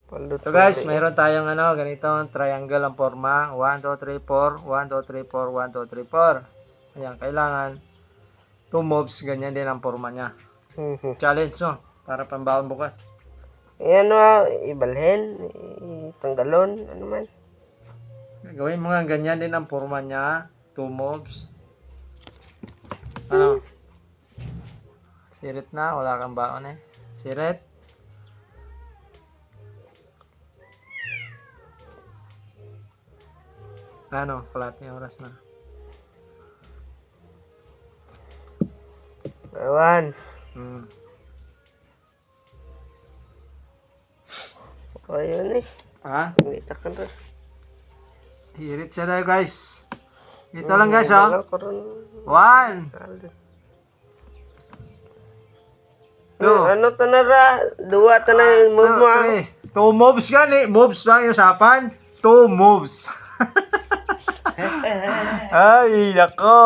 So guys, mayroon tayong ganito, triangle ang forma. 1, 2, 3, 4. 1, 2, 3, 4. 1, 2, 3, 4. Ayan, kailangan 2 moves, ganyan din ang forma niya. Challenge, no? Para pambaon bukas. Ayan ibalhin, tanggalon, ano man. Gawin mo nga, ganyan din ang forma niya. 2 moves. Ano? Sirit na, wala kang baon eh. Sirit. Ano, kalating oras na. Awan. O yun eh. Ha? Hindi takan rin. Hirit siya na guys. Ito lang guys ha. 1. Ano tanara? Dua tanay move mo. 2 moves gani. Moves lang yung usapan. 2 moves. Ay, nako.